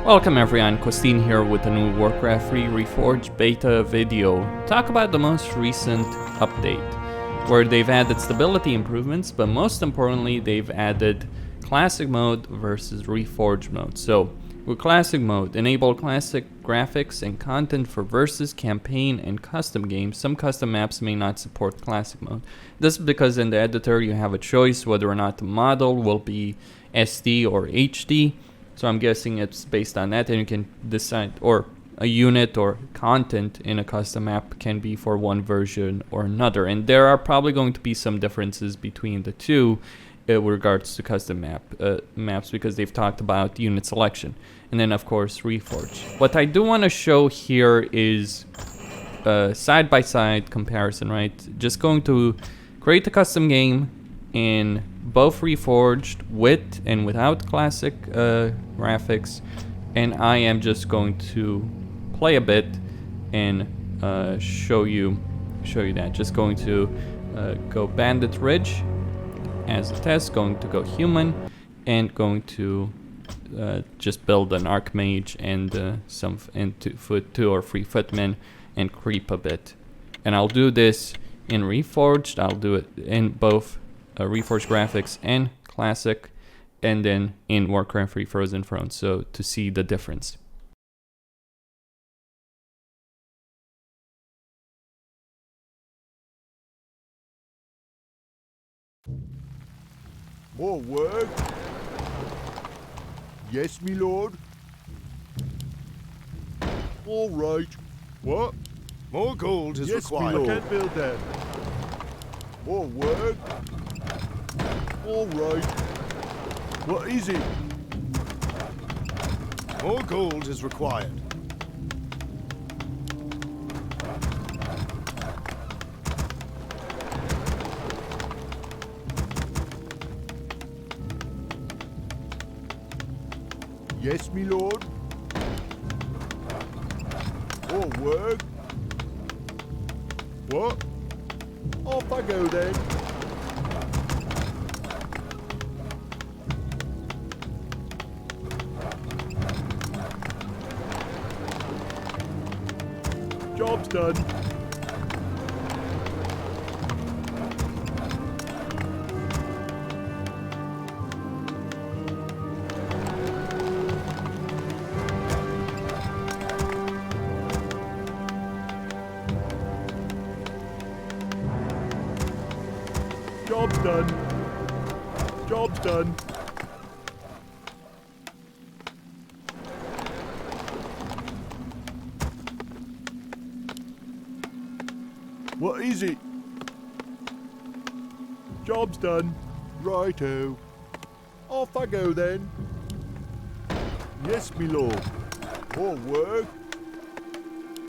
Welcome everyone, Costin here with a new Warcraft III Reforged Beta video. Talk about the most recent update, where they've added stability improvements, but most importantly they've added Classic mode versus Reforged mode. So, with Classic mode, enable classic graphics and content for versus, campaign, and custom games. Some custom maps may not support Classic mode. This is because in the editor you have a choice whether or not the model will be SD or HD. So I'm guessing it's based on that, and you can decide, or a unit or content in a custom map can be for one version or another. And there are probably going to be some differences between the two with regards to custom maps, because they've talked about unit selection. And then of course Reforged. What I do want to show here is a side-by-side comparison, right? Just going to create a custom game in both Reforged with and without classic graphics, and I am just going to play a bit and show you that. Just going to go Bandit Ridge as a test, going to go human, and going to just build an Archmage and two or three footmen and creep a bit. And I'll do this in Reforged. I'll do it in both Reforged graphics and classic, and then in Warcraft III Frozen Throne, so to see the difference. More work? Yes, me lord. All right. What? More gold is required. I can't build that. More work? All right. What is it? More gold is required. Yes, me lord. More work? What? Off I go then. Job's done. Job's done. Job's done. What is it? Job's done. Righto. Off I go then. Yes, me lord. More work?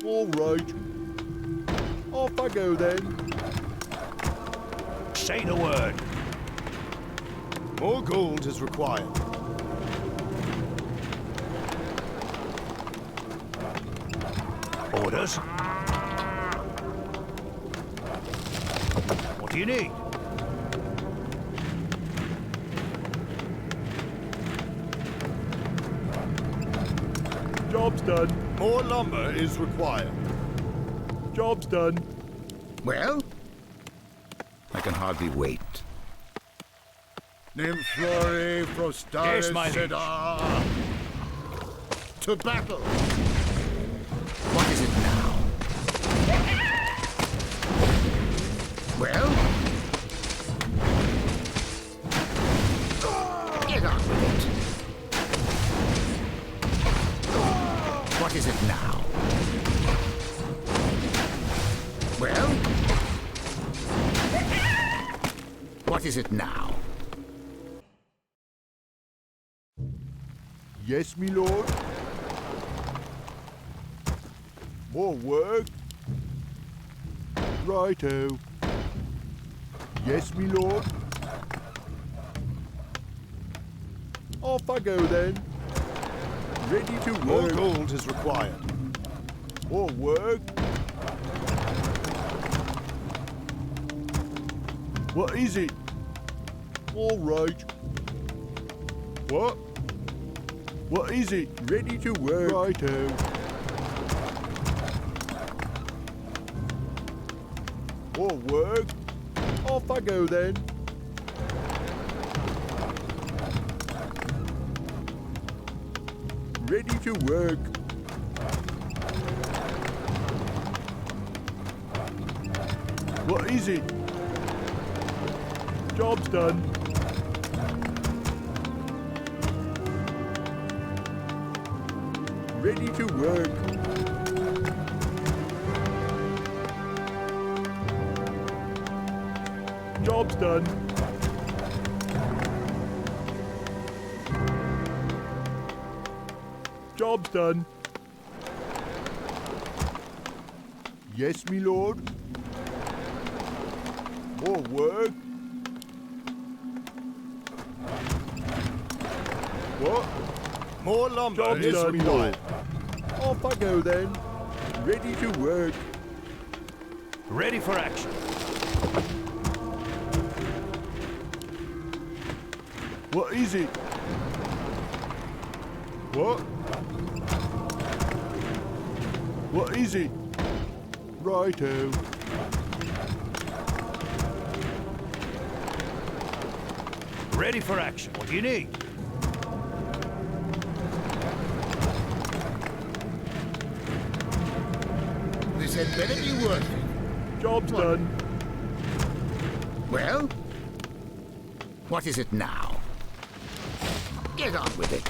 All right. Off I go then. Say the word. More gold is required. Orders? What do you need? Job's done. More lumber is required. Job's done. Well, I can hardly wait. Nymphlory Frostaris Seda. To battle. What is it now? Well? Get on with it. What is it now? Well? What is it now? Yes, me lord. More work? Righto. Yes, me lord. Off I go then. Ready to work. More gold is required. More work? What is it? All right. What? What is it? Ready to work. Righto. More work. Off I go then. Ready to work. What is it? Job's done. Ready to work. Job's done. Job's done. Yes, me lord. More work. What? More lumber Job's is done, me required. lord. Off I go then. Ready to work. Ready for action. What is it? What? What is it? Righto. Ready for action. What do you need? This had better be worth it. Job's done. Well? What is it now? Get on with it.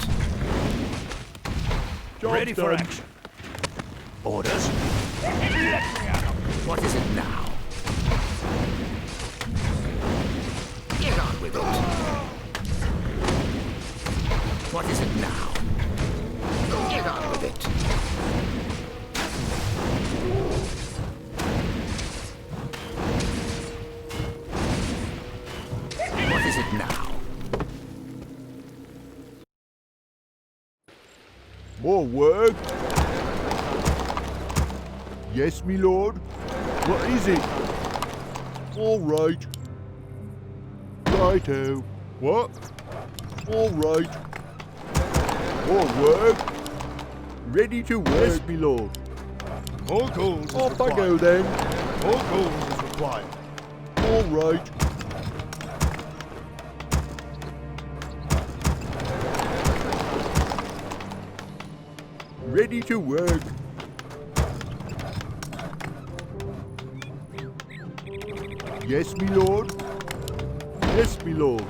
Job's Ready for done. action. Orders. What is it now? Get on with it. What is it now? Get on with it. What is it now? More work. Yes, me lord. What is it? All right. Righto. What? All right. More work. Ready to work. Yes, me lord. More gold is Off I required. go then. More gold is required. All right. Ready to work. Yes, me lord. Yes, me lord.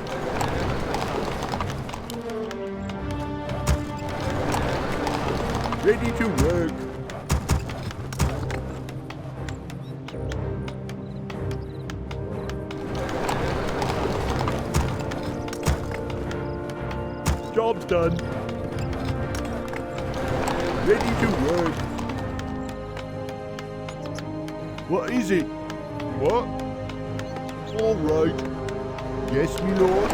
Ready to work. Job's done. Ready to work. What is it? What? All right. Yes, me lord.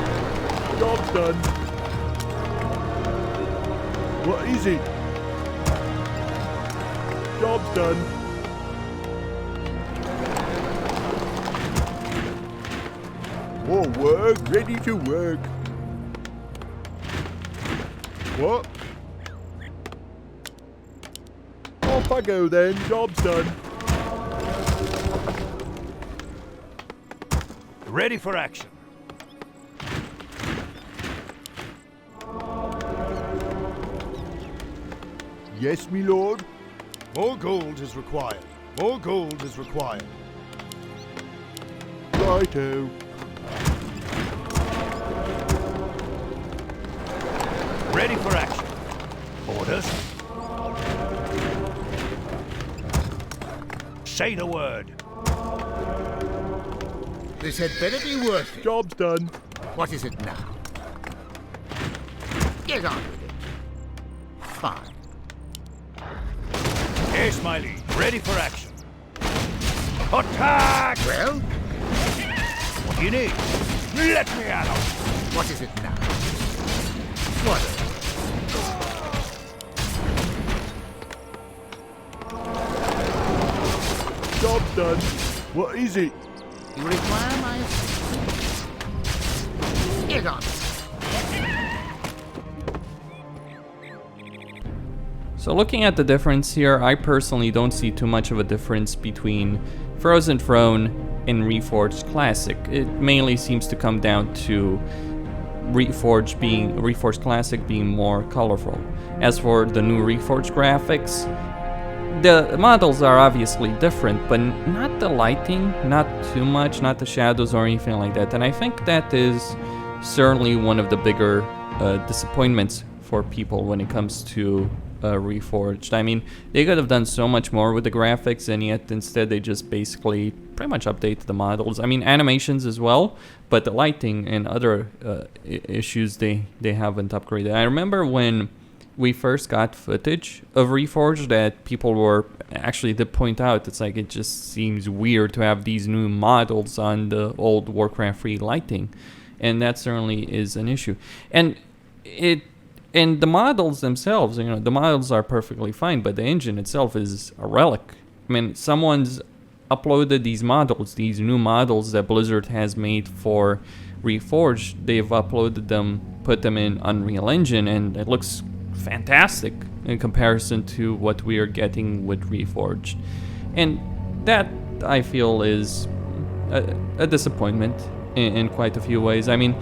Job's done. What is it? Job's done. More work. Ready to work. What? Off I go then. Job's done. Ready for action. Yes, me lord. More gold is required. More gold is required. Righto. Ready for action. Orders. Say the word. This had better be worth it. Job's done. What is it now? Get on with it. Fine. Yes, my lead. Ready for action. Attack! Well, What do you need? Let me at 'em. what is it now? What? Job's done. What is it? You require my... Get on. So looking at the difference here, I personally don't see too much of a difference between Frozen Throne and Reforged Classic. It mainly seems to come down to Reforged Classic being more colorful. As for the new Reforged graphics, the models are obviously different, but not the lighting, not too much, not the shadows or anything like that. And I think that is certainly one of the bigger disappointments for people when it comes to Reforged. I mean, they could have done so much more with the graphics, and yet instead they just basically pretty much updated the models. I mean, animations as well, but the lighting and other issues they haven't upgraded. I remember when we first got footage of Reforged that people were actually did point out, it's like it just seems weird to have these new models on the old Warcraft 3 lighting, and that certainly is an issue. And the models themselves, you know, the models are perfectly fine, but the engine itself is a relic. I mean, someone's uploaded these models, these new models that Blizzard has made for Reforged. They've uploaded them, put them in Unreal Engine, and it looks fantastic in comparison to what we are getting with Reforged. And that, I feel, is a disappointment in quite a few ways. I mean,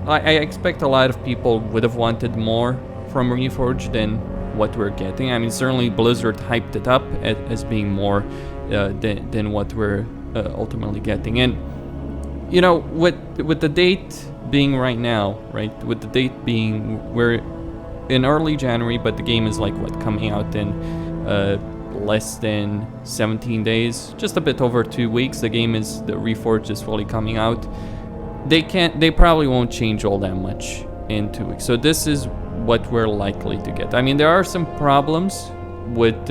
I expect a lot of people would have wanted more from Reforged than what we're getting. I mean, certainly Blizzard hyped it up as being more than what we're ultimately getting. And, you know, with the date being right now, right, with the date being, we're in early January, but the game is like, what, coming out in less than 17 days, just a bit over 2 weeks. The Reforged is fully coming out. They probably won't change all that much in 2 weeks. So this is what we're likely to get. I mean, there are some problems with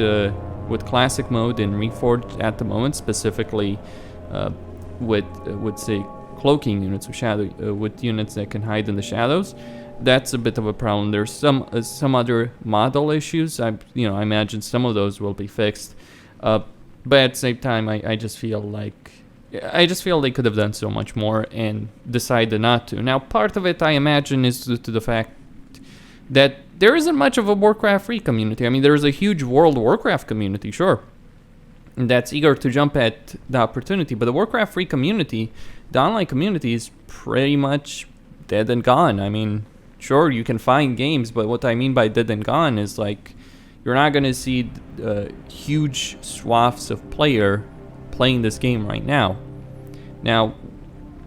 classic mode in Reforged at the moment, specifically with say cloaking units with shadow with units that can hide in the shadows. That's a bit of a problem. There's some other model issues. I imagine some of those will be fixed. But at the same time, I just feel they could have done so much more and decided not to. Now, part of it, I imagine, is due to the fact that there isn't much of a Warcraft 3 community. I mean, there's a huge World of Warcraft community, sure, and that's eager to jump at the opportunity. But the Warcraft 3 community, the online community, is pretty much dead and gone. I mean, sure, you can find games, but what I mean by dead and gone is, like, you're not going to see huge swaths of playing this game right now. Now,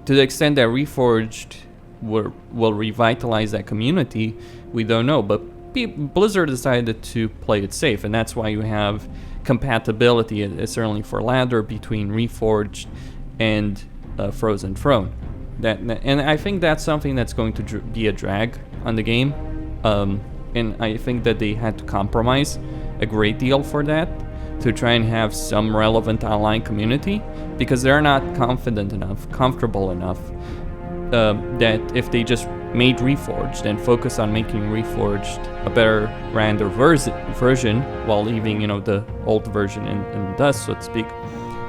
to the extent that Reforged will revitalize that community, we don't know. But Blizzard decided to play it safe, and that's why you have compatibility, certainly for ladder, between Reforged and Frozen Throne. And I think that's something that's going to be a drag on the game. And I think that they had to compromise a great deal for that, to try and have some relevant online community, because they're not comfortable enough that if they just made Reforged and focus on making Reforged a better render version while leaving, the old version in the dust, so to speak,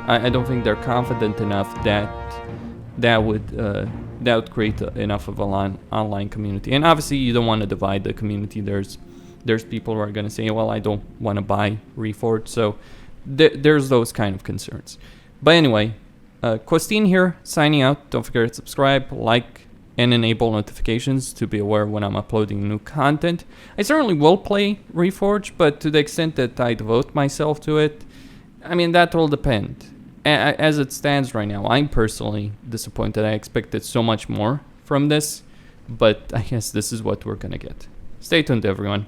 I don't think they're confident enough that would create enough of an online community. And obviously you don't want to divide the community. There's people who are going to say, well, I don't want to buy Reforged. So there's those kind of concerns. But anyway, Costin here, signing out. Don't forget to subscribe, like, and enable notifications to be aware when I'm uploading new content. I certainly will play Reforged, but to the extent that I devote myself to it, I mean, that will depend. As it stands right now, I'm personally disappointed. I expected so much more from this, but I guess this is what we're going to get. Stay tuned, everyone.